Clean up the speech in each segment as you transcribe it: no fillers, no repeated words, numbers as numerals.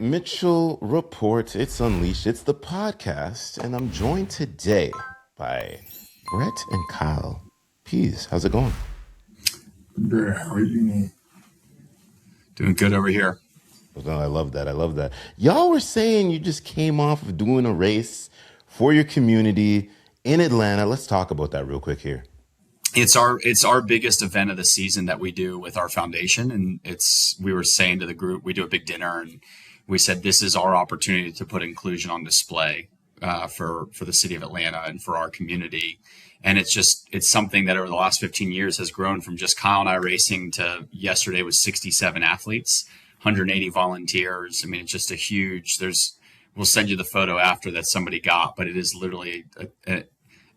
Mitchell Report. It's Unleashed. It's the podcast, and I'm joined today by Brent and Kyle Pease. How's it going? Good. How are you, man? Doing good over here. Oh, I love that. I love that. Y'all were saying you just came off of doing a race for your community in Atlanta. Let's talk about that real quick here. It's our biggest event of the season that we do with our foundation, and we were saying to the group, we do a big dinner, and we said this is our opportunity to put inclusion on display for the city of Atlanta and for our community. And it's something that over the last 15 years has grown from just Kyle and I racing to yesterday was 67 athletes, 180 volunteers. I mean, it's just a huge. We'll send you the photo after that somebody got, but it is literally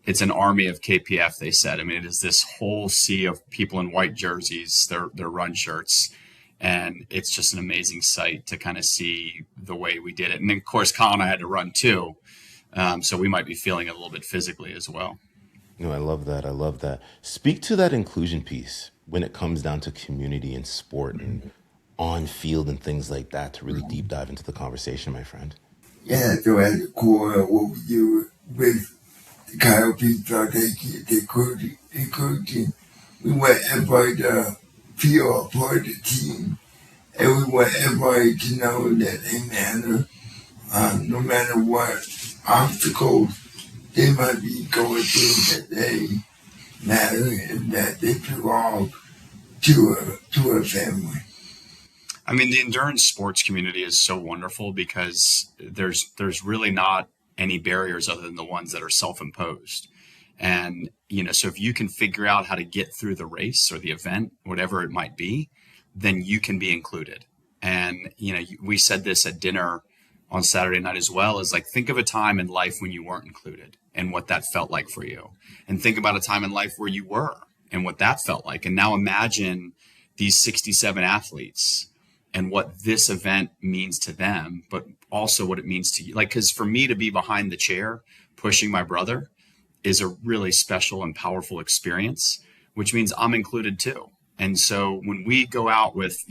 it's an army of KPF, they said. I mean, it is this whole sea of people in white jerseys, their run shirts. And it's just an amazing sight to kind of see the way we did it. And then, of course, Kyle and I had to run too. So we might be feeling it a little bit physically as well. No, I love that. I love that. Speak to that inclusion piece when it comes down to community and sport and on field and things like that to really deep dive into the conversation, my friend. Yeah, so at the core of what we do with the Kyle Pease Foundation, the inclusion, we want everybody to feel a part of the team, and we want everybody to know that they matter, no matter what obstacles they might be going through, that they matter and that they belong to a family. I mean, the endurance sports community is so wonderful because there's really not any barriers other than the ones that are self-imposed. And, so if you can figure out how to get through the race or the event, whatever it might be, then you can be included. And, we said this at dinner on Saturday night as well, is like, think of a time in life when you weren't included and what that felt like for you. And think about a time in life where you were and what that felt like. And now imagine these 67 athletes and what this event means to them, but also what it means to you. Like, because for me to be behind the chair pushing my brother is a really special and powerful experience, which means I'm included too. And so when we go out with,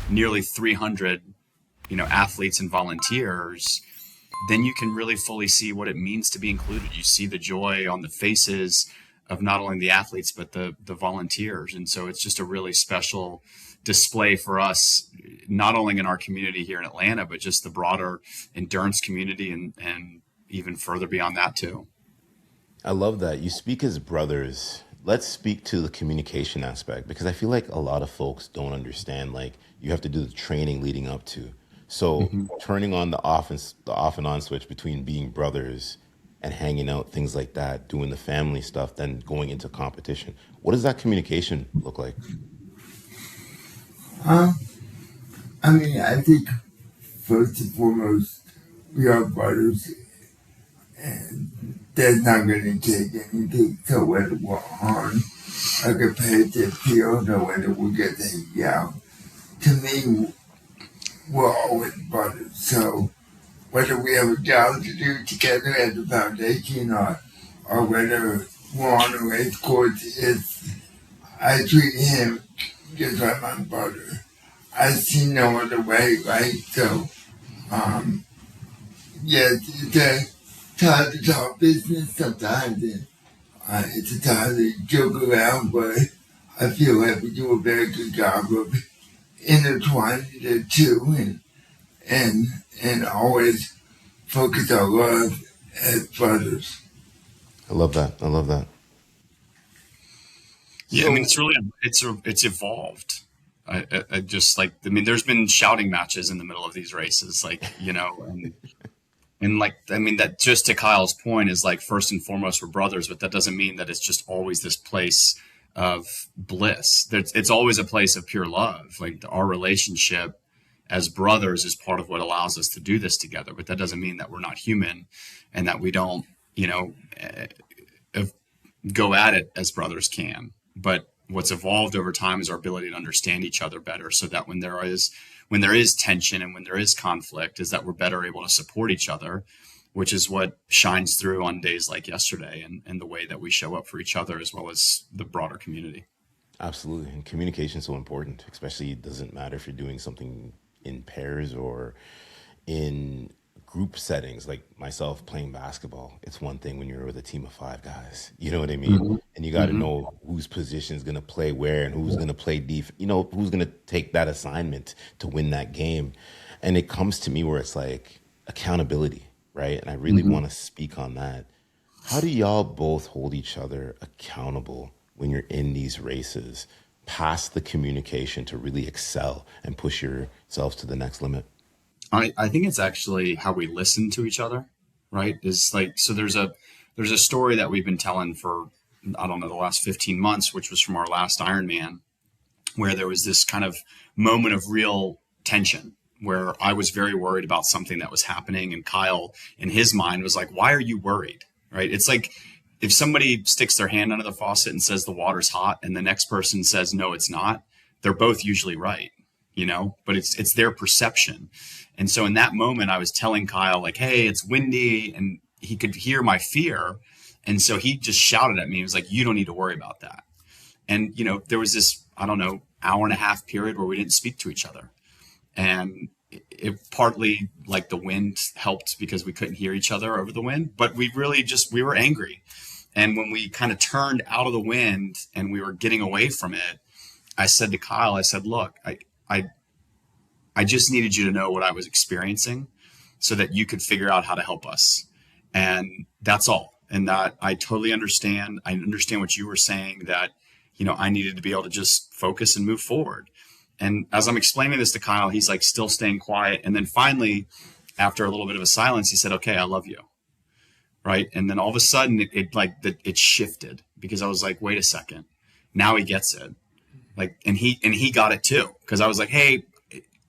nearly 300, athletes and volunteers, then you can really fully see what it means to be included. You see the joy on the faces of not only the athletes, but the volunteers. And so it's just a really special display for us, not only in our community here in Atlanta, but just the broader endurance community and even further beyond that too. I love that. You speak as brothers. Let's speak to the communication aspect, because I feel like a lot of folks don't understand, like, you have to do the training leading up to. So turning on the off and on switch between being brothers and hanging out, things like that, doing the family stuff, then going into competition. What does that communication look like? I think first and foremost, we are brothers, and that's not going to take anything. So whether we're on a competitive field or whether we get to hang out, to me, we're always brothers. So whether we have a job to do together at the foundation or whether we're on a race course, I treat him just like my brother. I see no other way, right? So, it's a time to talk business sometimes, and it's a time to joke around, but I feel like we do a very good job of intertwining the two and always focus our love as brothers. I love that. I love that. Yeah, So, I mean, it's evolved. I just like, I mean, there's been shouting matches in the middle of these races, like, and like, I mean, that just to Kyle's point is like, first and foremost, we're brothers, but that doesn't mean that it's just always this place of bliss. It's always a place of pure love. Like, our relationship as brothers is part of what allows us to do this together, but that doesn't mean that we're not human and that we don't, go at it as brothers can. But what's evolved over time is our ability to understand each other better, so that when there is tension and when there is conflict, is that we're better able to support each other, which is what shines through on days like yesterday and the way that we show up for each other as well as the broader community. absolutely. And communication is so important, especially it doesn't matter if you're doing something in pairs or in group settings, like myself playing basketball, it's one thing when you're with a team of five guys. You know what I mean? Hmm. And you got to Hmm. know whose position is going to play where and who's going to play you know, who's going to take that assignment to win that game. And it comes to me where it's like accountability, right? And I really Hmm. want to speak on that. How do y'all both hold each other accountable when you're in these races, past the communication to really excel and push yourselves to the next limit? I think it's actually how we listen to each other, right? Is like, so there's a story that we've been telling for, I don't know, the last 15 months, which was from our last Ironman, where there was this kind of moment of real tension where I was very worried about something that was happening. And Kyle, in his mind, was like, why are you worried? Right. It's like if somebody sticks their hand under the faucet and says the water's hot and the next person says, no, it's not, they're both usually right, but it's their perception. And so in that moment, I was telling Kyle, like, hey, it's windy. And he could hear my fear. And so he just shouted at me. He was like, you don't need to worry about that. And, there was this, I don't know, hour and a half period where we didn't speak to each other. And it partly like the wind helped because we couldn't hear each other over the wind, but we were angry. And when we kind of turned out of the wind and we were getting away from it, I said to Kyle, I said, look, I, I just needed you to know what I was experiencing so that you could figure out how to help us. And that's all. And that I totally understand. I understand what you were saying that, I needed to be able to just focus and move forward. And as I'm explaining this to Kyle, he's like still staying quiet. And then finally, after a little bit of a silence, he said, okay, I love you. Right. And then all of a sudden it shifted because I was like, wait a second. Now he gets it. Like, and he got it too. Cause I was like, hey,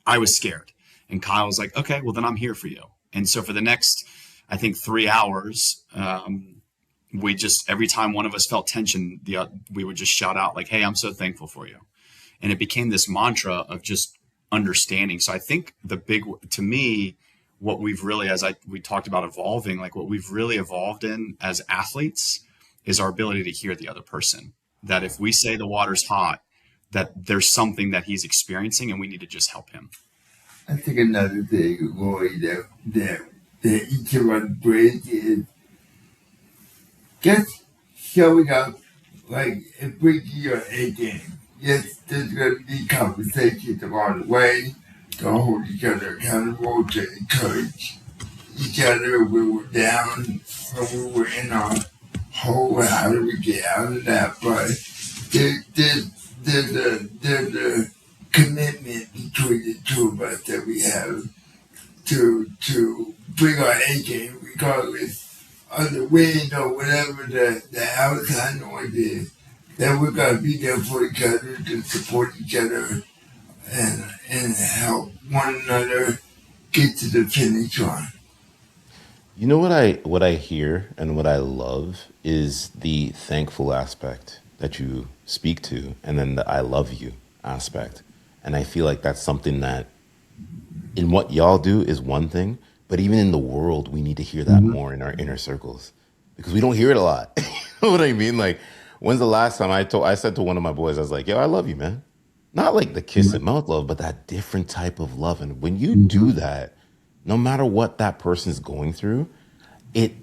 I was scared. And Kyle was like, okay, well then I'm here for you. And so for the next, I think 3 hours, we just, every time one of us felt tension, we would just shout out like, hey, I'm so thankful for you. And it became this mantra of just understanding. So I think to me, what we've really, we talked about evolving, like what we've really evolved in as athletes is our ability to hear the other person. That if we say the water's hot, that there's something that he's experiencing and we need to just help him. I think another thing, Roy, that each of us brings is just showing up, like, and bringing your A game. Yes, there's going to be conversations along the way to hold each other accountable, to encourage each other when we're down or when we're in our hole. How do we get out of that? But there's a commitment between the two of us that we have to bring our A game regardless of the wind or whatever the outside noise is. That we're gonna be there for each other to support each other and help one another get to the finish line. You know what I hear and what I love is the thankful aspect that you speak to, and then the I love you aspect. And I feel like that's something that in what y'all do is one thing, but even in the world, we need to hear that Mm-hmm. more in our inner circles because we don't hear it a lot. You know what I mean? Like, when's the last time I said to one of my boys, I was like, yo, I love you, man. Not like the kiss and mouth love, but that different type of love. And when you Mm-hmm. do that, no matter what that person's going through, it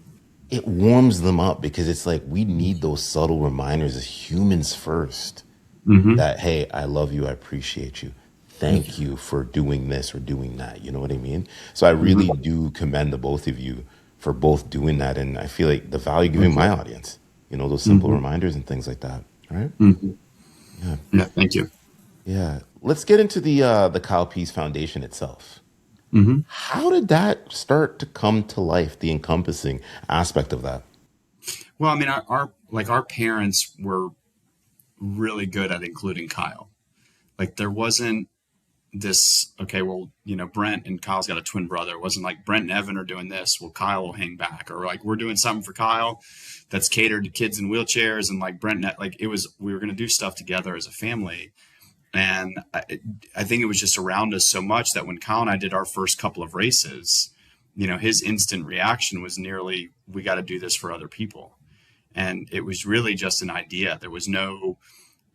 it warms them up because it's like we need those subtle reminders as humans first Mm-hmm. that hey, I love you, I appreciate you. Thank you for doing this or doing that. You know what I mean? So I really Mm-hmm. do commend the both of you for both doing that, and I feel like the value giving my audience, those simple Mm-hmm. reminders and things like that. Right? Mm-hmm. Yeah, Yeah. Thank you. yeah. Let's get into the Kyle Pease Foundation itself. Mm-hmm. How did that start to come to life? The encompassing aspect of that. Well, I mean, our parents were really good at including Kyle. Like there wasn't this, okay, well, Brent and Kyle's got a twin brother. It wasn't like Brent and Evan are doing this. Well, Kyle will hang back, or like we're doing something for Kyle that's catered to kids in wheelchairs. And like like we were going to do stuff together as a family. And I think it was just around us so much that when Kyle and I did our first couple of races, his instant reaction was nearly, we got to do this for other people. And it was really just an idea. There was no,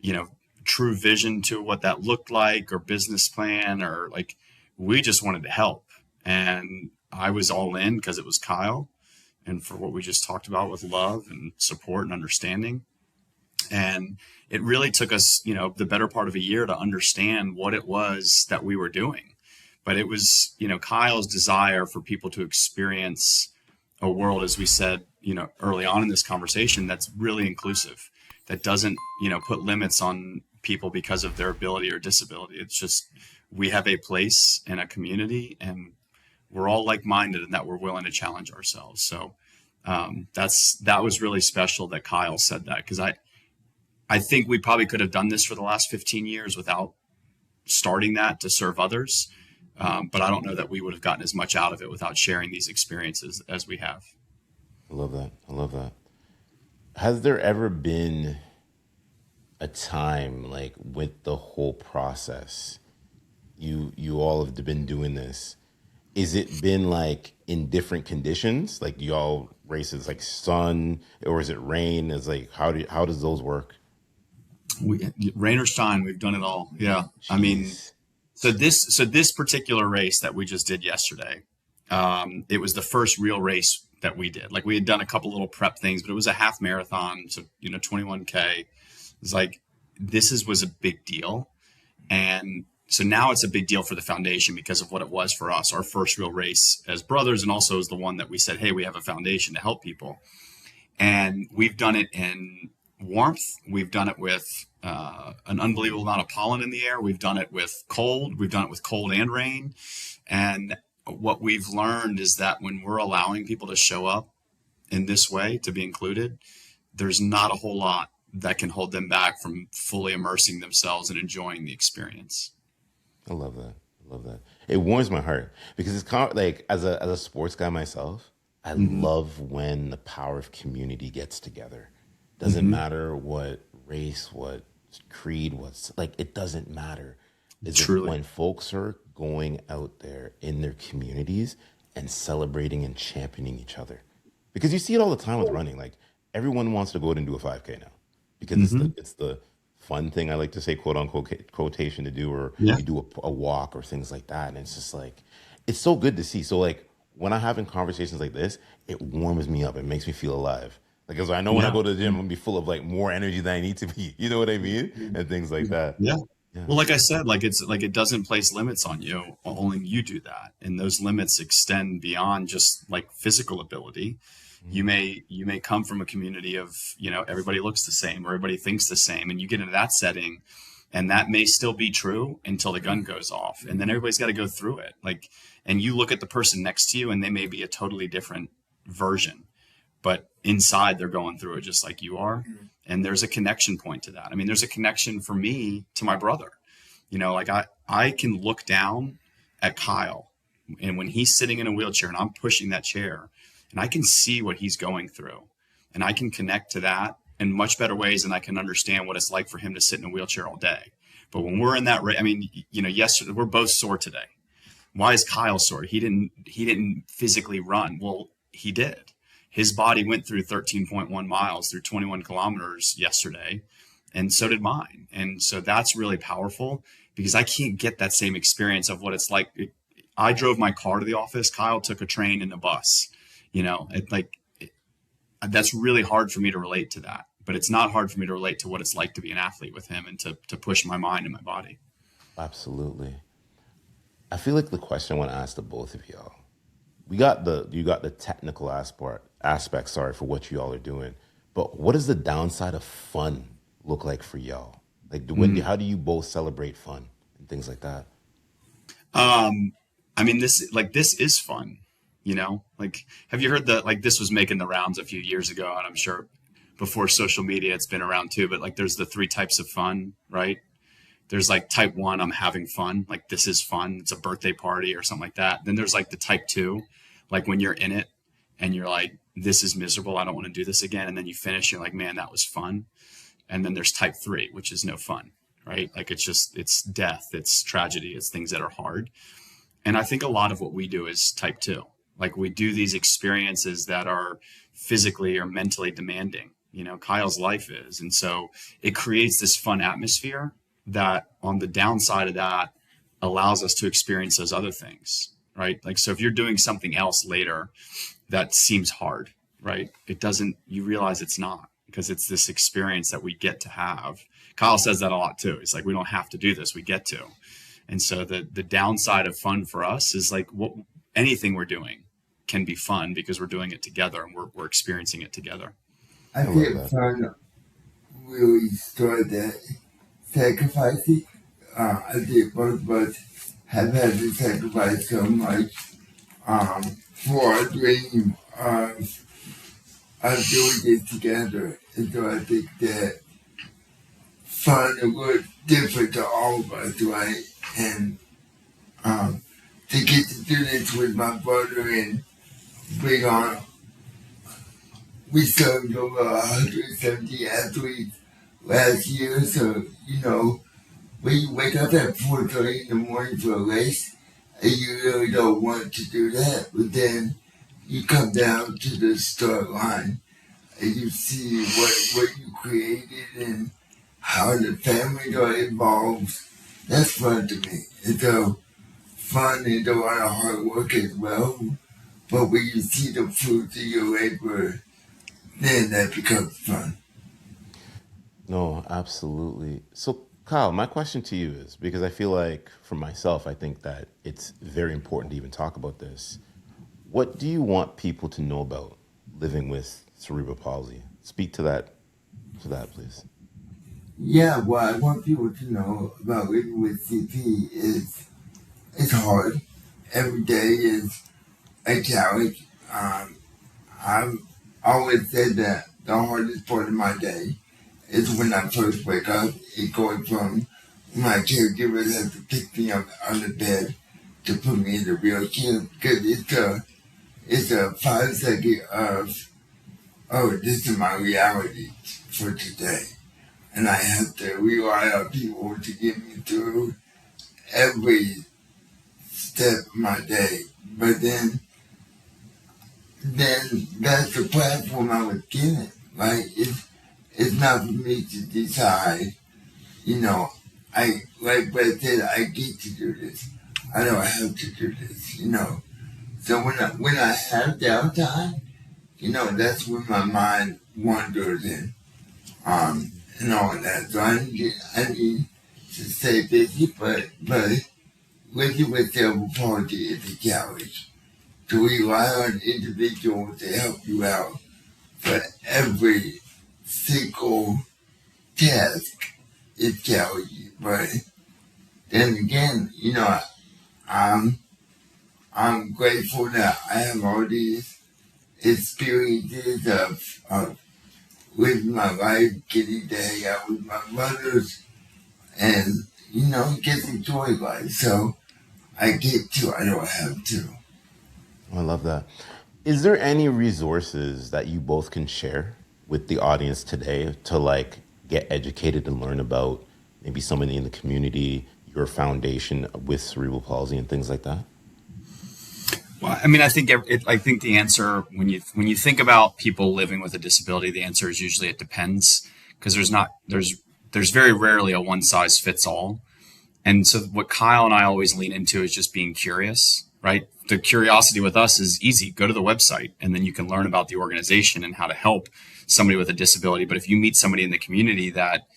you know, true vision to what that looked like or business plan, or like, we just wanted to help. And I was all in because it was Kyle and for what we just talked about with love and support and understanding. And it really took us, the better part of a year to understand what it was that we were doing. But it was, Kyle's desire for people to experience a world, as we said, early on in this conversation, that's really inclusive, that doesn't, put limits on people because of their ability or disability. It's just, we have a place in a community and we're all like-minded and that we're willing to challenge ourselves. So that was really special that Kyle said that, because I think we probably could have done this for the last 15 years without starting that to serve others. But I don't know that we would have gotten as much out of it without sharing these experiences as we have. I love that. I love that. Has there ever been a time, like, with the whole process, you all have been doing this, is it been like in different conditions, like y'all races like sun, or is it rain? Is like how does those work? Rain or shine, we've done it all. Yeah. I mean, Jeez. so this particular race that we just did yesterday, it was the first real race that we did. Like, we had done a couple little prep things, but it was a half marathon. So, 21K. It's like, was a big deal. And so now it's a big deal for the foundation because of what it was for us, our first real race as brothers. And also as the one that we said, hey, we have a foundation to help people. And we've done it in warmth. We've done it with an unbelievable amount of pollen in the air. We've done it with cold. We've done it with cold and rain. And what we've learned is that when we're allowing people to show up in this way, to be included, there's not a whole lot that can hold them back from fully immersing themselves and enjoying the experience. I love that. I love that. It warms my heart because it's kind of like, as a sports guy myself, I love when the power of community gets together. Doesn't matter what race, what creed, what's like, it doesn't matter. Is it Truly. when folks are going out there in their communities and celebrating and championing each other? Because you see it all the time with running. Like, everyone wants to go out and do a 5K now because it's the fun thing, I like to say, quote unquote, quotation to do, or Yeah. you do a walk or things like that. And it's just like, it's so good to see. So like, when I'm having conversations like this, it warms me up. It makes me feel alive. Like, because I know when I Yeah. go to the gym, I'm gonna be full of like more energy than I need to be. You know what I mean? And things like that. Yeah. Yeah. Well, like I said, like, it's like, it doesn't place limits on you. Only you do that. And those limits extend beyond just like physical ability. You may come from a community of, everybody looks the same, or everybody thinks the same, and you get into that setting, and that may still be true until the gun goes off. And then everybody's got to go through it. Like, and you look at the person next to you and they may be a totally different version, but inside they're going through it just like you are. And there's a connection point to that. I mean, there's a connection for me to my brother. Like, I can look down at Kyle, and when he's sitting in a wheelchair and I'm pushing that chair, and I can see what he's going through, and I can connect to that in much better ways than I can understand what it's like for him to sit in a wheelchair all day. But when we're in that, I mean, yesterday, we're both sore today. Why is Kyle sore? He didn't physically run. Well, he did. His body went through 13.1 miles through 21 kilometers yesterday, and so did mine. And so that's really powerful because I can't get that same experience of what it's like. I drove my car to the office. Kyle took a train and a bus. That's really hard for me to relate to that. But it's not hard for me to relate to what it's like to be an athlete with him and to push my mind and my body. Absolutely. I feel like the question I want to ask the both of y'all. You got the technical aspect, sorry, for what you all are doing. But what does the downside of fun look like for y'all? Like, how do you both celebrate fun and things like that? I mean, this is fun, like, have you heard that, like, this was making the rounds a few years ago, and I'm sure before social media, it's been around too, but like, there's the three types of fun, right? There's like type 1, I'm having fun. Like, this is fun. It's a birthday party or something like that. Then there's like the type 2, like when you're in it and you're like, this is miserable. I don't want to do this again. And then you finish, you're like, man, that was fun. And then there's type 3, which is no fun, right? Like, it's death, it's tragedy, it's things that are hard. And I think a lot of what we do is type 2. Like, we do these experiences that are physically or mentally demanding, Kyle's life is. And so it creates this fun atmosphere that, on the downside of that, allows us to experience those other things, right? Like, so if you're doing something else later that seems hard, right? It doesn't, you realize it's not, because it's this experience that we get to have. Kyle says that a lot too. He's like, we don't have to do this, we get to. And so the downside of fun for us is like, what anything we're doing can be fun because we're doing it together and we're experiencing it together. I think fun really started that sacrificing. I think both of us have had to sacrifice so much for our dream of doing it together. And so I think that fun was different to all of us, right? And to get to do this with my brother and bring on, we served over 170 athletes last year. So, when you wake up at 4:30 in the morning for a race, and you really don't want to do that, but then you come down to the start line and you see what you created and how the family got involved. That's fun to me. And so fun and a lot of hard work as well. But when you see the fruits of your labor, then that becomes fun. No, absolutely. So, Kyle, my question to you is, because I feel like for myself, I think that it's very important to even talk about this. What do you want people to know about living with cerebral palsy? Speak to that, please. Yeah, what I want people to know about living with CP is it's hard. Every day is a challenge. I've always said that the hardest part of my day is when I first wake up and going from my caregivers have to pick me up out of bed to put me in the wheelchair, because it's a 5 second of, oh, this is my reality for today. And I have to rely on people to get me through every step of my day. But then that's the platform I was given. Like, it's not for me to decide, like Brett said, I get to do this. I don't have to do this, So when I have downtime, that's when my mind wanders and all of that. So I need to stay busy, but living with cerebral palsy is a challenge. To rely on individuals to help you out for every single task is challenging. But then again, I'm grateful that I have all these experiences of living my life, getting to hang out with my brothers, and get to enjoy life. So I get to, I don't have to. I love that. Is there any resources that you both can share with the audience today to like get educated and learn about maybe somebody in the community, your foundation with cerebral palsy and things like that? Well, I mean, I think the answer when you think about people living with a disability, the answer is usually it depends, because there's very rarely a one size fits all. And so what Kyle and I always lean into is just being curious, right? The curiosity with us is easy. Go to the website and then you can learn about the organization and how to help somebody with a disability. But if you meet somebody in the community that,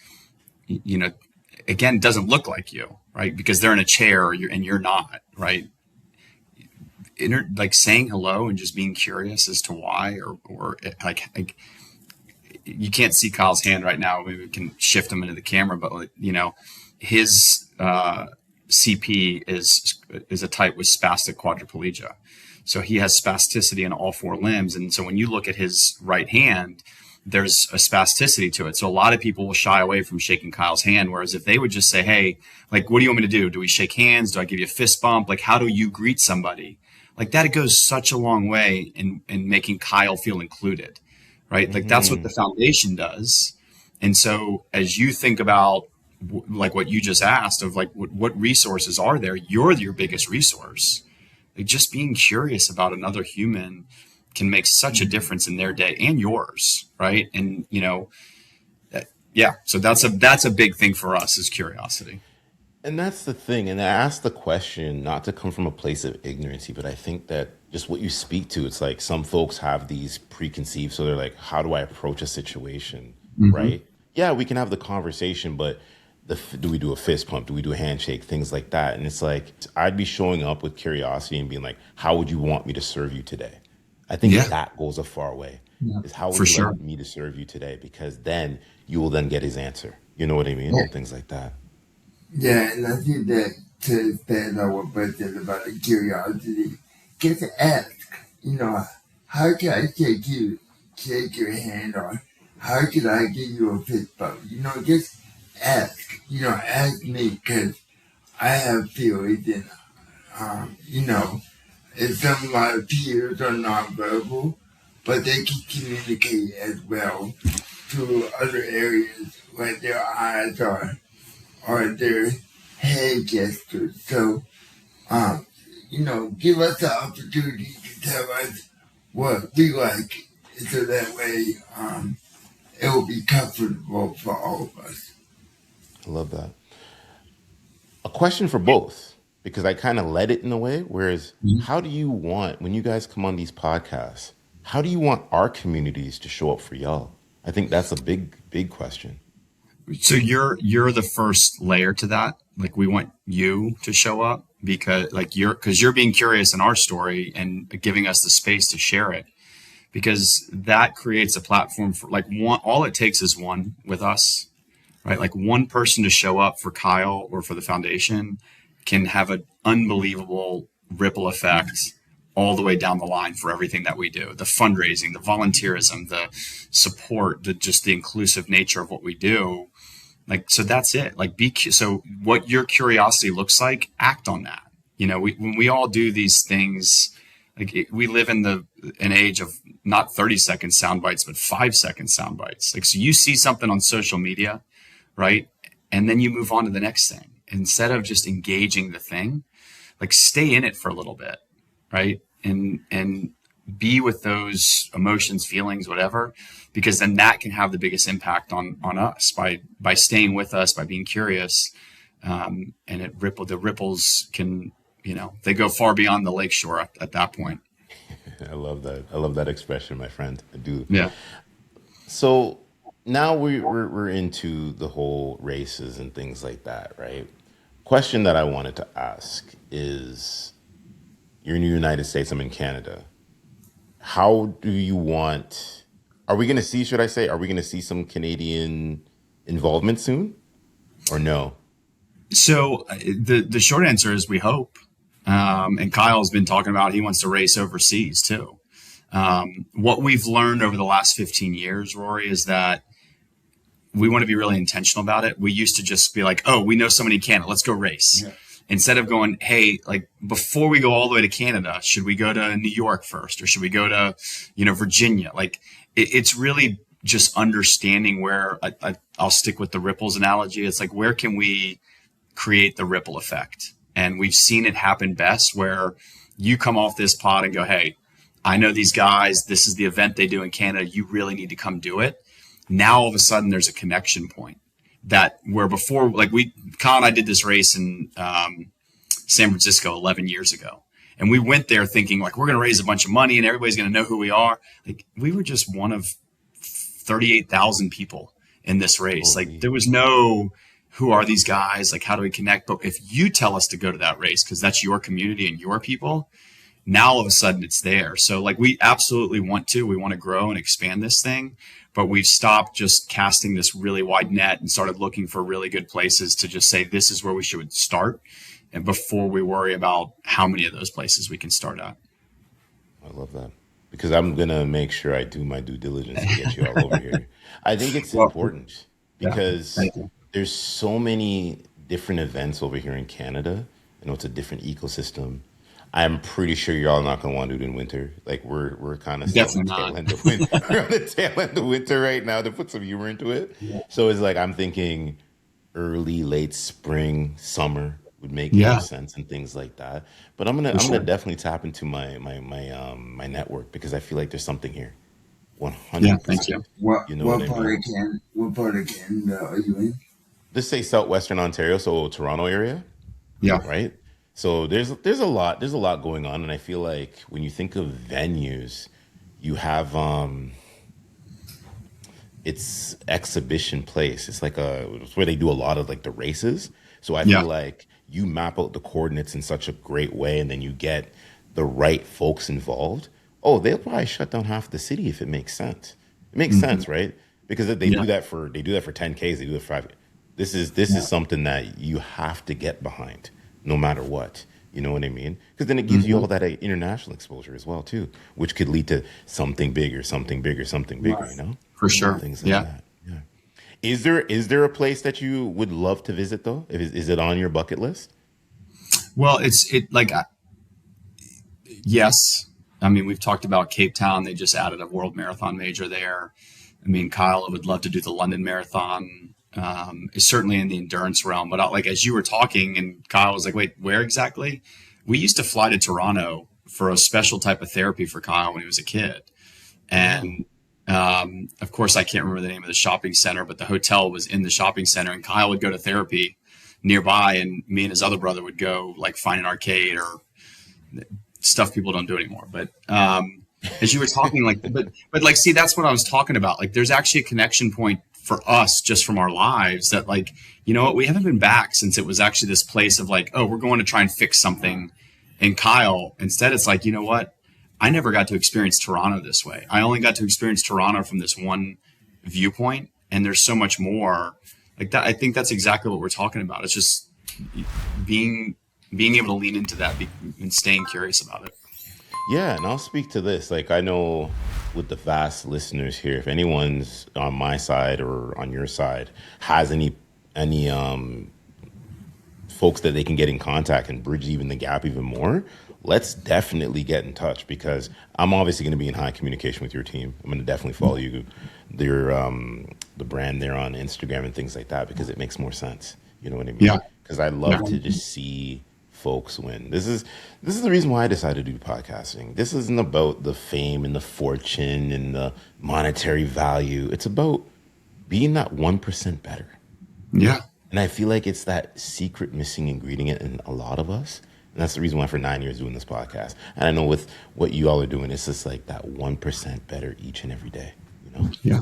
again, doesn't look like you, right? Because they're in a chair and you're not, right? Like saying hello and just being curious as to why, or like you can't see Kyle's hand right now. Maybe we can shift him into the camera, but his CP is a type with spastic quadriplegia. So he has spasticity in all four limbs. And so when you look at his right hand, there's a spasticity to it. So a lot of people will shy away from shaking Kyle's hand. Whereas if they would just say, hey, like, what do you want me to do? Do we shake hands? Do I give you a fist bump? Like, how do you greet somebody? Like that, it goes such a long way in making Kyle feel included, right? Like that's what the foundation does. And so as you think about like what you just asked of like, what resources are there? You're your biggest resource. Like just being curious about another human can make such a difference in their day and yours. Right. And, yeah, so that's a big thing for us is curiosity. And that's the thing. And I asked the question not to come from a place of ignorancy, but I think that just what you speak to, it's like some folks have these preconceived. So they're like, how do I approach a situation? Hmm. Right? Yeah, we can have the conversation, but do we do a fist pump? Do we do a handshake? Things like that. And it's like, I'd be showing up with curiosity and being like, how would you want me to serve you today? I think Yeah, that goes a far way. yeah, Is how would for you like sure. me to serve you today? Because then you will then get his answer. You know what I mean? Yeah, And things like that. yeah, and I think that to expand on what Brent said about the curiosity, just ask, you know, how can I shake your hand, or how can I give you a fist bump? You know, just ask, ask me, because I have feelings, and, you know, and some of my peers are nonverbal, but they can communicate as well to other areas like their eyes or their head gestures. So, give us the opportunity to tell us what we like, so that way it will be comfortable for all of us. I love that. A question for both, because I kind of led it in a way. Whereas, how do you want, when you guys come on these podcasts, how do you want our communities to show up for y'all? I think that's a big, big question. So you're the first layer to that. Like we want you to show up because you're being curious in our story and giving us the space to share it because that creates a platform for like one. All it takes is one with us, right? Like one person to show up for Kyle or for the foundation can have an unbelievable ripple effect all the way down the line for everything that we do. The fundraising, the volunteerism, the support, just the inclusive nature of what we do. Like, so that's it. Like, so what your curiosity looks like, act on that. When we all do these things, we live in an age of not 30-second sound bites, but 5-second sound bites. Like, so you see something on social media, right? And then you move on to the next thing. Instead of just engaging the thing, like stay in it for a little bit, right? And be with those emotions, feelings, whatever, because then that can have the biggest impact on us by staying with us, by being curious. And the ripples can, they go far beyond the lakeshore at that point. I love that. I love that expression, my friend. I do. Yeah. So now we're into the whole races and things like that, right? Question that I wanted to ask is, you're in the United States, I'm in Canada. How do you want, are we going to see, should I say, are we going to see some Canadian involvement soon or no? So the short answer is we hope. And Kyle's been talking about he wants to race overseas too. What we've learned over the last 15 years, Rory, is that we want to be really intentional about it. We used to just be like, oh, we know somebody in Canada, let's go race. Yeah. Instead of going, hey, like before we go all the way to Canada, should we go to New York first, or should we go to, Virginia? Like it's really just understanding where I'll stick with the ripples analogy. It's like, where can we create the ripple effect? And we've seen it happen best where you come off this pod and go, hey, I know these guys, this is the event they do in Canada. You really need to come do it. Now all of a sudden there's a connection point that where before, like Kyle and I did this race in San Francisco 11 years ago. And we went there thinking like, we're going to raise a bunch of money and everybody's going to know who we are. Like we were just one of 38,000 people in this race. Like there was no, who are these guys? Like, how do we connect? But if you tell us to go to that race, because that's your community and your people, now all of a sudden it's there. So like we absolutely we want to grow and expand this thing, but we've stopped just casting this really wide net and started looking for really good places to just say, this is where we should start. And before we worry about how many of those places we can start at. I love that, because I'm going to make sure I do my due diligence to get you all over here. I think it's important because there's so many different events over here in Canada. I know it's a different ecosystem. I'm pretty sure y'all not gonna want to do it in winter. Like we're kind of still on the tail end of winter. We're on the tail end of winter right now, to put some humor into it. Yeah. So it's like I'm thinking early, late spring, summer would make more sense and things like that. But I'm gonna definitely tap into my network, because I feel like there's something here. 100%. Yeah, thank you. What part of Canada are you in? let's say southwestern Ontario, so Toronto area, Yeah. right? So there's a lot going on, and I feel like when you think of venues, you have it's exhibition place. It's where they do a lot of like the races. So I Yeah. feel like you map out the coordinates in such a great way, and then you get the right folks involved. Oh, they'll probably shut down half the city if it makes sense. It makes Hmm. sense, right? Because if Yeah. they do that for 10Ks, they do it for 5. This is something that you have to get behind, no matter what. You know what I mean? Because then it gives you Hmm. all that international exposure as well too, which could lead to something bigger, something bigger, something bigger. Right. For sure. Things like Yeah. that. Yeah. Is there a place that you would love to visit though? Is it on your bucket list? Well, yes. I mean, we've talked about Cape Town. They just added a world marathon major there. I mean, Kyle would love to do the London Marathon. It's certainly in the endurance realm. But like as you were talking, and Kyle was like, "Wait, where exactly?" We used to fly to Toronto for a special type of therapy for Kyle when he was a kid, Oh, and of course, I can't remember the name of the shopping center, but the hotel was in the shopping center, and Kyle would go to therapy nearby, and me and his other brother would go like find an arcade or stuff people don't do anymore. But as you were talking, like, but like, see, that's what I was talking about. Like, there's actually a connection point for us just from our lives that, like, you know what, we haven't been back since it was actually this place of like, oh, we're going to try and fix something. And Kyle, instead, it's like, you know what, I never got to experience Toronto this way. I only got to experience Toronto from this one viewpoint, and there's so much more like that. I think that's exactly what we're talking about. It's just being being able to lean into that and staying curious about it. yeah, and I'll speak to this. Like I know with the vast listeners here, if anyone's on my side or on your side has any folks that they can get in contact and bridge even the gap even more, let's definitely get in touch because I'm obviously going to be in high communication with your team. I'm going to definitely follow you, the brand there on Instagram and things like that because it makes more sense. You know what I mean? Yeah. Because I Yeah. love to just see folks win. This is the reason why I decided to do podcasting. This isn't about the fame and the fortune and the monetary value. It's about being that 1% better. Yeah. And I feel like it's that secret missing ingredient in a lot of us. And that's the reason why for 9 years doing this podcast. And I know with what you all are doing, it's just like that 1% better each and every day, you know? Yeah.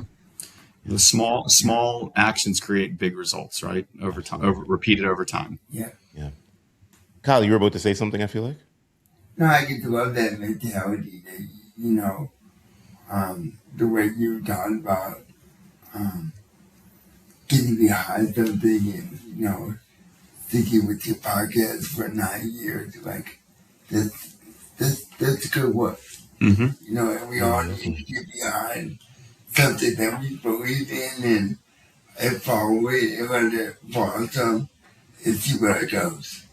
The small actions create big results, right? Over time, Absolutely. repeated over time. Yeah. Yeah. Kyle, you were about to say something, I feel like? No, I get to love that mentality that, the way you talked about um, getting behind something and, sticking with your podcast for 9 years. Like, that's good work. Hmm. And we Yeah, all need definitely. to get behind something that we believe in and follow it and let it blossom and see where it goes.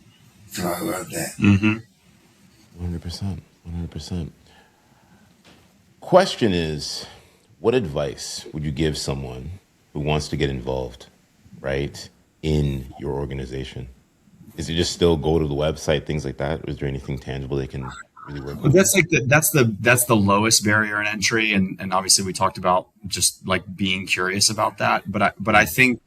So I love that. Hmm. 100%. 100%. Question is, what advice would you give someone who wants to get involved, right, in your organization? Is it just still go to the website, things like that? Or is there anything tangible they can really work But on? that's like that's the lowest barrier in entry, and obviously we talked about just like being curious about that. But I think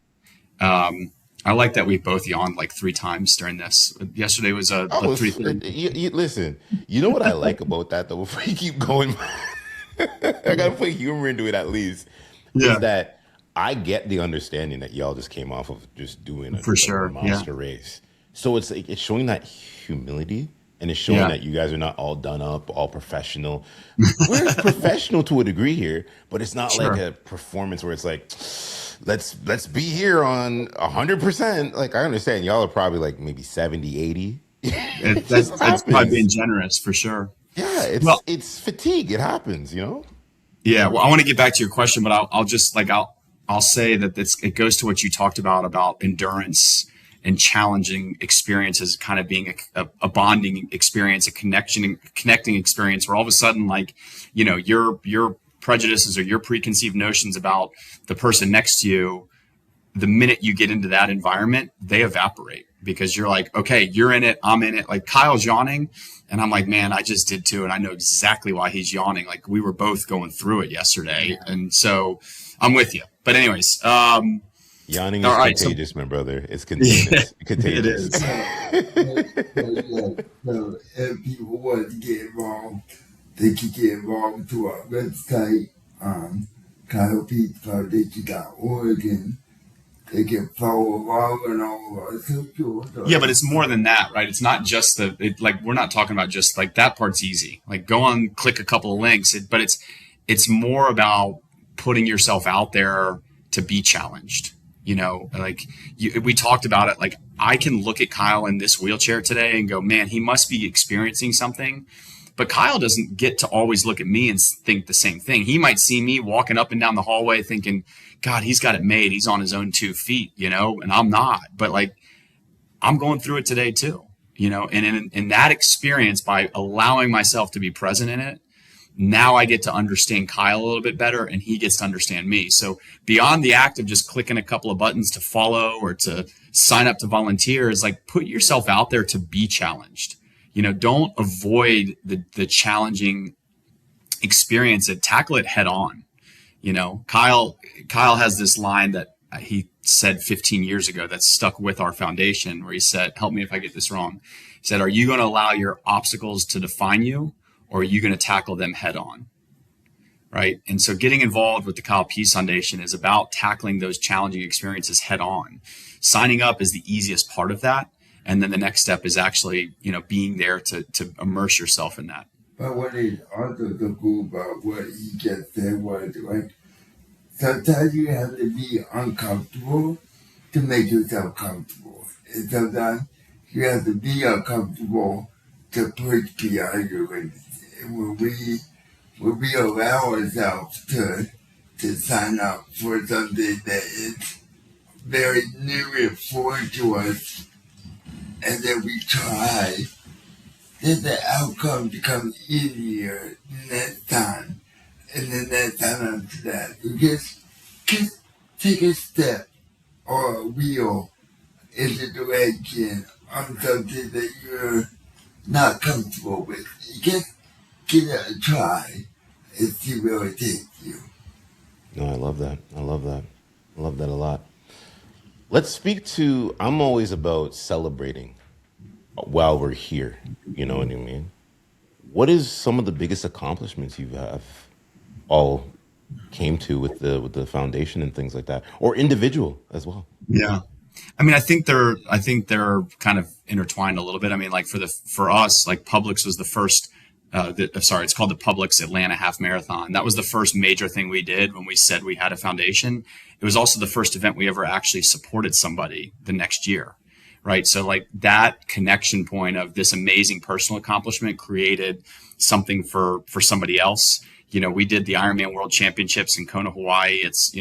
I like that we both yawned like 3 times during this. Yesterday was a Oh, 3:30. listen, you know what I like about that though, before you keep going, I gotta put humor into it at least, is Yeah, that I get the understanding that y'all just came off of just doing for a sure. Yeah, monster race. So it's like it's showing that humility and it's showing yeah, that you guys are not all done up, all professional. We're professional to a degree here, but it's not like sure. a performance where it's like let's be here on 100%. Like I understand y'all are probably like maybe 70, 80. It just That's probably being happens. generous for sure. Yeah, Well, it's fatigue. It happens, you know? yeah. Well, I want to get back to your question, but I'll just like I'll say that it goes to what you talked about endurance and challenging experiences, kind of being a bonding experience, a connecting experience, where all of a sudden, like, your prejudices or your preconceived notions about the person next to you, the minute you get into that environment, they evaporate because you're like, okay, you're in it, I'm in it. Like Kyle's yawning, and I'm like, man, I just did too, and I know exactly why he's yawning. Like we were both going through it yesterday, and so I'm with you. But anyways, Yawning All is right. So contagious, my brother. It's yeah, contagious. it Contagious. is. So if people want to get involved, they can get involved through our website, Kyle Pease Foundation.org, and they can follow along on all of our socials. Yeah, but it's more than that, right? It's not just like we're not talking about just like that part's easy. Like go on, click a couple of links, but it's more about putting yourself out there to be challenged. Like we talked about it. Like I can look at Kyle in this wheelchair today and go, man, he must be experiencing something. But Kyle doesn't get to always look at me and think the same thing. He might see me walking up and down the hallway thinking, God, he's got it made. He's on his own 2 feet, and I'm not. But like, I'm going through it today too, and in that experience, by allowing myself to be present in it, now I get to understand Kyle a little bit better and he gets to understand me. So beyond the act of just clicking a couple of buttons to follow or to sign up to volunteer is like, put yourself out there to be challenged. Don't avoid the challenging experience and tackle it head on. Kyle has this line that he said 15 years ago that stuck with our foundation, where he said, help me if I get this wrong. He said, are you going to allow your obstacles to define you, or are you going to tackle them head on? Right. And so getting involved with the Kyle Pease Foundation is about tackling those challenging experiences head on. Signing up is the easiest part of that. And then the next step is actually, being there to immerse yourself in that. But what is also so cool about what he just said was, like, sometimes you have to be uncomfortable to make yourself comfortable. And sometimes you have to be uncomfortable to push beyond your limits. And when we allow ourselves to sign up for something that is very new and foreign to us, and then we try, then the outcome becomes easier next time. And then next time after that, you just take a step or a wheel in the direction of something that you're not comfortable with. You just give it a try and see where it takes you. No, I love that. I love that. I love that a lot. Let's speak to, I'm always about celebrating while we're here. You know what I mean? What is some of the biggest accomplishments you have all came to with the foundation and things like that, or individual as well? Yeah. I mean, I think they're kind of intertwined a little bit. I mean, like for us, like Publix was the first, it's called the Publix Atlanta Half Marathon. That was the first major thing we did when we said we had a foundation. It was also the first event we ever actually supported somebody the next year. Right. So like that connection point of this amazing personal accomplishment created something for somebody else. We did the Ironman World Championships in Kona, Hawaii. It's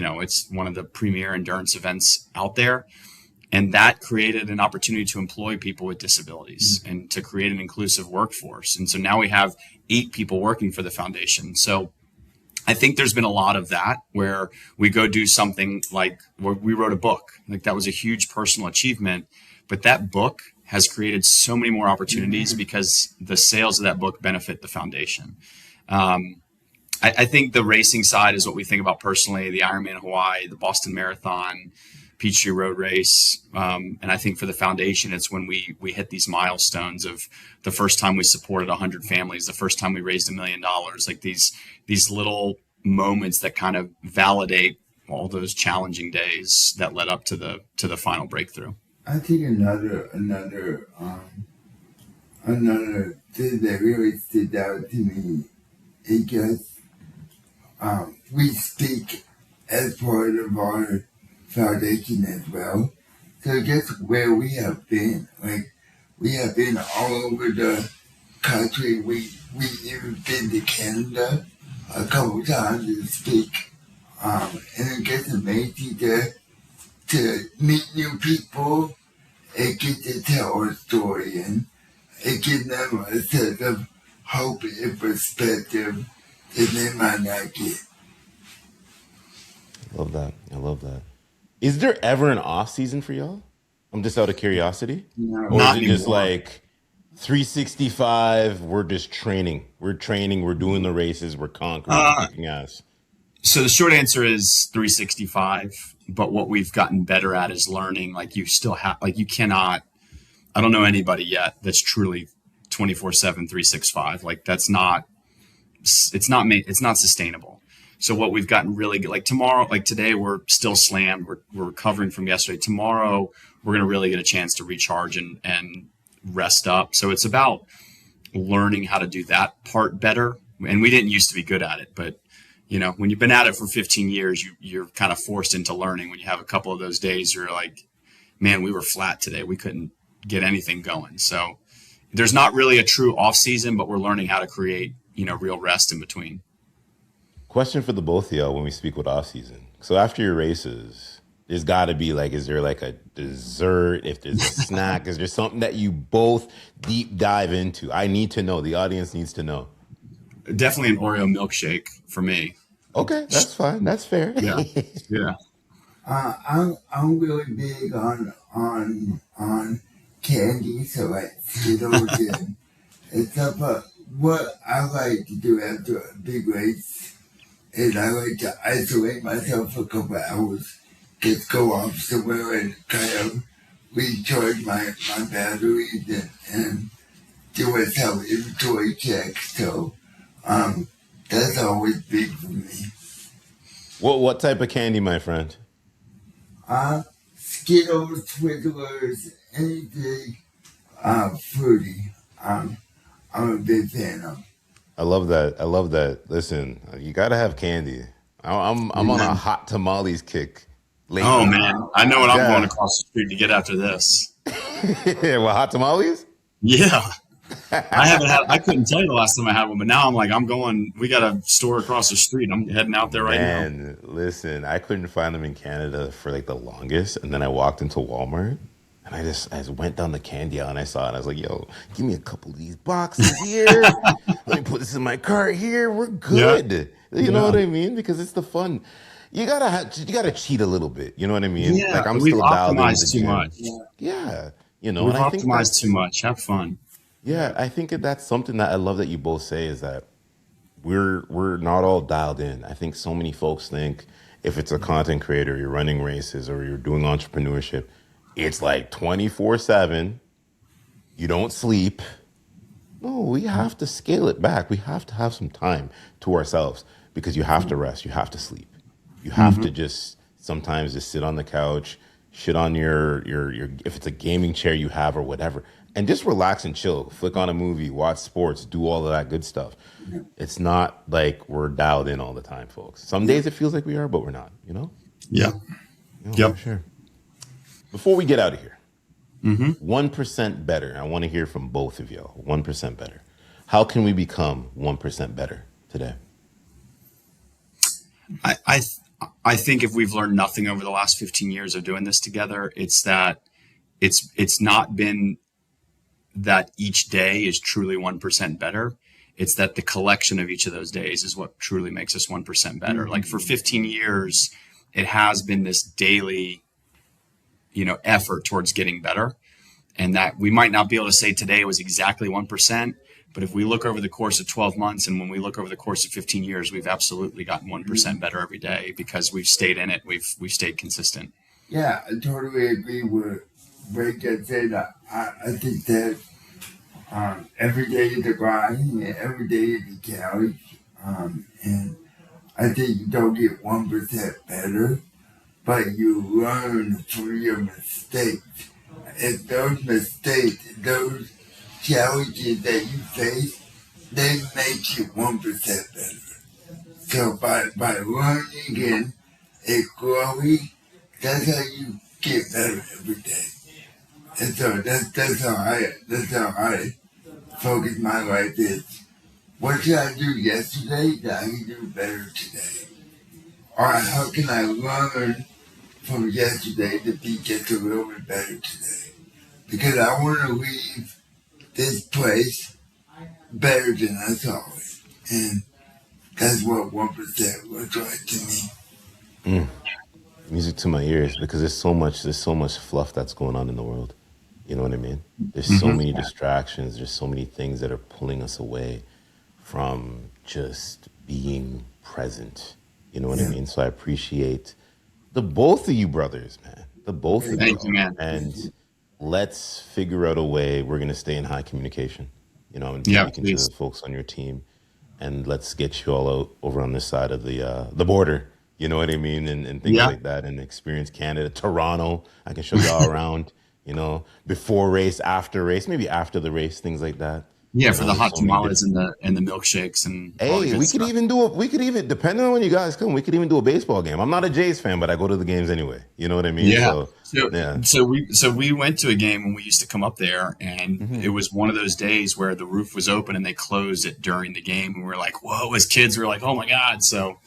one of the premier endurance events out there. And that created an opportunity to employ people with disabilities and to create an inclusive workforce. And so now we have 8 people working for the foundation. So I think there's been a lot of that where we go do something like where we wrote a book. Like that was a huge personal achievement. But that book has created so many more opportunities because the sales of that book benefit the foundation. I think the racing side is what we think about personally, the Ironman Hawaii, the Boston Marathon, Peachtree Road Race. And I think for the foundation, it's when we hit these milestones of the first time we supported 100 families, the first time we raised $1 million, like these little moments that kind of validate all those challenging days that led up to the final breakthrough. I think another thing that really stood out to me is just we speak as part of our foundation as well. So just where we have been, like we have been all over the country. We even been to Canada a couple times to speak, and it gets amazing to meet new people and get to tell our story and give them a sense of hope and perspective that they might not get. Love that. I love that. Is there ever an off season for y'all? I'm just out of curiosity. No. Or Not is it just anymore. like 365? We're just training. We're training. We're doing the races. We're conquering. We're kicking ass. So the short answer is 365. But what we've gotten better at is learning. Like you still have, like you cannot. I don't know anybody yet that's truly 24/7, 365. Like that's not. It's not sustainable. So what we've gotten really good, like tomorrow, like today, we're still slammed. We're recovering from yesterday. Tomorrow, we're going to really get a chance to recharge and rest up. So it's about learning how to do that part better. And we didn't used to be good at it, but when you've been at it for 15 years, you're kind of forced into learning. When you have a couple of those days, you're like, man, we were flat today. We couldn't get anything going. So there's not really a true off season, but we're learning how to create, real rest in between. Question for the both of y'all when we speak with off season. So after your races, there's got to be like, is there like a dessert? If there's a snack, is there something that you both deep dive into? I need to know. The audience needs to know. Definitely an Oreo milkshake for me. Okay, that's fine. That's fair. Yeah, yeah. I'm really big on candy, so like Skittles and stuff. But what I like to do after a big race is I like to isolate myself for a couple of hours, just go off somewhere and kind of recharge my batteries and do a self inventory check. So that's always big for me. What type of candy, my friend? Skittles, Twizzlers, anything fruity. I'm a big fan of. I love that. I love that. Listen, you got to have candy. I'm on a hot tamales kick lately. Oh man, I know what I'm Yeah. going across the street to get after this. Well, hot tamales? Yeah. I couldn't tell you the last time I had one, but now I'm going, we got a store across the street. I'm heading out there right now. Man, listen, I couldn't find them in Canada for like the longest, and then I walked into Walmart, and I just went down the candy aisle and I saw it. And I was like, "Yo, give me a couple of these boxes here. Let me put this in my cart here. We're good." You know what I mean? Because it's the fun. You gotta cheat a little bit. You know what I mean? Yeah, Like I'm we've still dialed into optimized the too gym. much. Yeah, We've and I think optimized that's too much. Have fun. yeah, I think that's something that I love that you both say is that we're not all dialed in. I think so many folks think if it's a content creator, you're running races or you're doing entrepreneurship, it's like 24/7. You don't sleep. No, we have to scale it back. We have to have some time to ourselves because you have to rest, you have to sleep. You have to just sometimes just sit on the couch, shit on your if it's a gaming chair you have or whatever, and just relax and chill. Flick on a movie, watch sports, do all of that good stuff. It's not like we're dialed in all the time, folks. Some days it feels like we are, but we're not, you know? Yeah. For sure. Before we get out of here, 1% better. I want to hear from both of y'all. 1% better. How can we become 1% better today? I think if we've learned nothing over the last 15 years of doing this together, it's that it's not been that each day is truly 1% better. It's that the collection of each of those days is what truly makes us 1% better. Like for 15 years, it has been this daily, effort towards getting better. And that we might not be able to say today it was exactly 1%, but if we look over the course of 12 months and when we look over the course of 15 years, we've absolutely gotten 1% better every day because we've stayed in it. We've stayed consistent. Yeah, I totally agree with Brent that said that. I think that every day is a grind and every day is a challenge. And I think you don't get 1% better, but you learn from your mistakes. And those mistakes, those challenges that you face, they make you 1% better. So by learning and growing, that's how you get better every day. And so that's how I focus my life is. What did I do yesterday that I can do better today? Or how can I learn from yesterday to be just a little bit better today? Because I want to leave this place better than I saw it. And that's what 1% looks like to me. Music to my ears because there's so much fluff that's going on in the world. You know what I mean? There's so many distractions. There's so many things that are pulling us away from just being present You know what I Yeah. mean? So I appreciate the both of you brothers, man. The both of Thank you, y'all. man. And let's figure out a way we're gonna stay in high communication. You know, and Yeah, speaking to the please. folks on your team, and let's get you all out over on this side of the border. You know what I mean, and things Yeah. like that, and experience Canada, Toronto. I can show y'all around. You know, before race, after race, maybe after the race, things like that. Yeah, You for know, the there's hot so many tamales different. and the milkshakes and all the Hey, good we could stuff. even do a we could even depending on when you guys come, we could even do a baseball game. I'm not a Jays fan, but I go to the games anyway. You know what I mean? Yeah. So So yeah. so we went to a game when we used to come up there, and it Hmm. was one of those days where the roof was open and they closed it during the game, and we were like, "Whoa!" As kids, we were like, "Oh my god!" So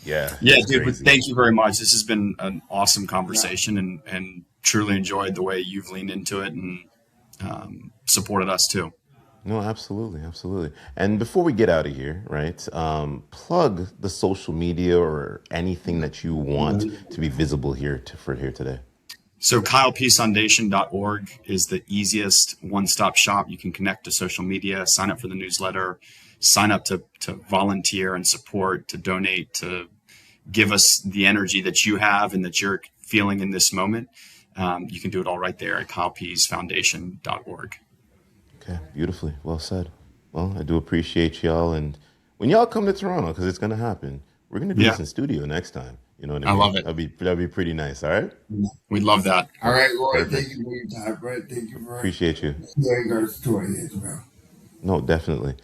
Yeah, yeah, it's dude. But crazy. thank you very much. This has been an awesome Yeah. conversation, and truly enjoyed the way you've leaned into it and supported us too. No, absolutely, absolutely. And before we get out of here, right? Plug the social media or anything that you want to be visible here for here today. So KylePeaceFoundation.org is the easiest one-stop shop. You can connect to social media, sign up for the newsletter, sign up to volunteer and support, to donate, to give us the energy that you have and that you're feeling in this moment. You can do it all right there at KylePeaceFoundation.org. Okay, beautifully. Well said. Well, I do appreciate y'all. And when y'all come to Toronto, because it's going to happen, we're going to do Yeah, this in studio next time. You know what I I mean? love it. That'd be pretty nice. All right. We love that. All right, Roy, thank Perfect. you for your time, Brett. Thank you for Appreciate you. sharing our story as well. No, definitely.